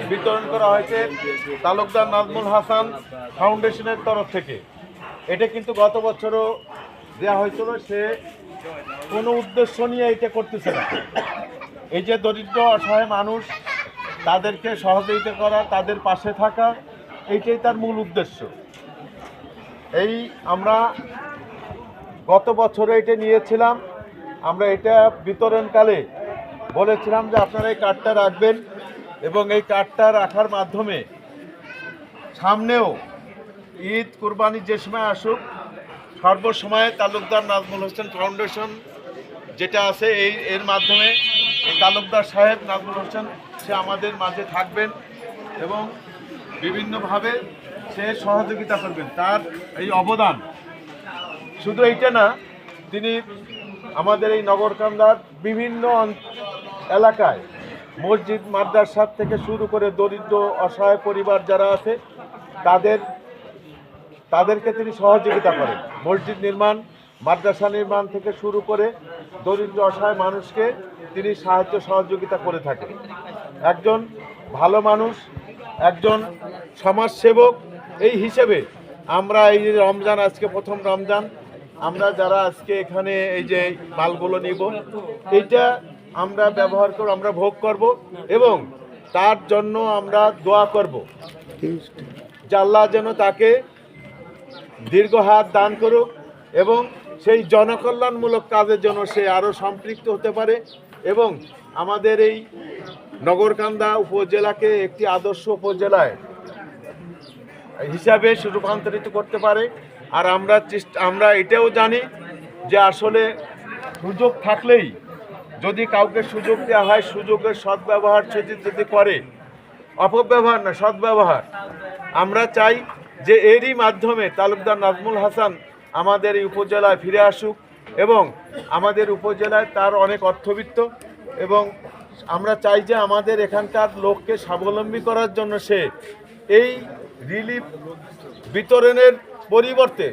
বিতরণ করা হয়েছে তালুকদার নাজমুল হাসান ফাউন্ডেশনের তরফ থেকে। এটা কিন্তু গত বছরও দেওয়া হয়েছিল, সে কোনো উদ্দেশ্য নিয়ে এটা করতেছে না। এই যে দরিদ্র অসহায় মানুষ, তাদেরকে সহযোগিতা করা, তাদের পাশে থাকা, এইটাই তার মূল উদ্দেশ্য। এই আমরা গত বছরে এটা নিয়েছিলাম, আমরা এটা বিতরণকালে বলেছিলাম যে আপনারা এই কার্ডটা রাখবেন এবং এই কার্ডটা রাখার মাধ্যমে সামনেও ঈদ কুরবানি যে সময় আসুক, সর্বসময়ে তালুকদার নাজমুল হোসেন ফাউন্ডেশন যেটা আছে এর মাধ্যমে এই তালুকদার সাহেব নাজমুল হোসেন সে আমাদের মাঝে থাকবেন এবং বিভিন্নভাবে সে সহযোগিতা করবেন। তার এই অবদান শুধু এইটা না, তিনি আমাদের এই নগরকান্দার বিভিন্ন এলাকায় মসজিদ মাদ্রাসা থেকে শুরু করে দরিদ্র অসহায় পরিবার যারা আছে তাদেরকে তিনি সহযোগিতা করেন। মসজিদ নির্মাণ, মাদ্রাসা নির্মাণ থেকে শুরু করে দরিদ্র অসহায় মানুষকে তিনি সাহায্য সহযোগিতা করে থাকেন। একজন ভালো মানুষ, একজন সমাজসেবক এই হিসেবে আমরা এই যে রমজান, আজকে প্রথম রমজান, আমরা যারা আজকে এখানে এই যে মালগুলো নিব, এইটা আমরা ব্যবহার করব, আমরা ভোগ করব এবং তার জন্য আমরা দোয়া করব যে আল্লাহ যেন তাকে দীর্ঘ হায়াত দান করুক এবং সেই জনকল্যাণমূলক কাজের জন্য সে আরও সম্পৃক্ত হতে পারে এবং আমাদের এই নগরকান্দা উপজেলাকে একটি আদর্শ উপজেলায় হিসাবে রূপান্তরিত করতে পারে। আর আমরা এটাও জানি যে আসলে সুযোগ থাকলেই যদি কাউকে সুযোগ দেওয়া হয়, সুযোগের সদ্ব্যবহার যদি করে, অপব্যবহার না, সদ্ব্যবহার, আমরা চাই যে এরই মাধ্যমে তালুকদার নাজমুল হাসান আমাদের এই উপজেলায় ফিরে আসুক এবং আমাদের উপজেলায় তার অনেক অর্থবিত্ত এবং আমরা চাই যে আমাদের এখানকার লোককে স্বাবলম্বী করার জন্য সে এই রিলিফ বিতরণের পরিবর্তে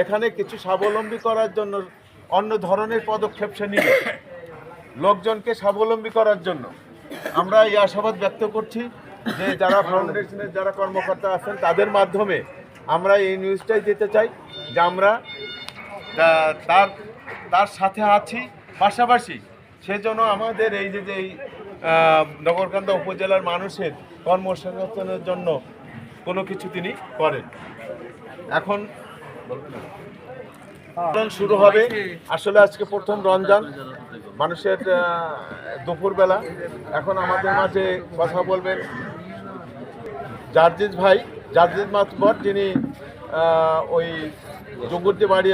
এখানে কিছু স্বাবলম্বী করার জন্য অন্য ধরনের পদক্ষেপ সে নিবে, লোকজনকে স্বাবলম্বী করার জন্য। আমরা এই আশাবাদ ব্যক্ত করছি যে যারা ফাউন্ডেশনের যারা কর্মকর্তা আছেন তাদের মাধ্যমে আমরা এই নিউজটাই দিতে চাই যে আমরা তার সাথে আছি, পাশাপাশি সেজন্য আমাদের এই যে নগরকান্দা উপজেলার মানুষের কর্মসংস্থানের জন্য কোনো কিছু তিনি করেন। এখন শুরু হবে, আসলে আজকে প্রথম রমজান, মানুষের দুপুরবেলা। এখন আমাদের মাঝে কথা বলবেন জার্জিস ভাই, জার্জিস মাতবর, যিনি ওই জঙ্গুরদি বাড়ি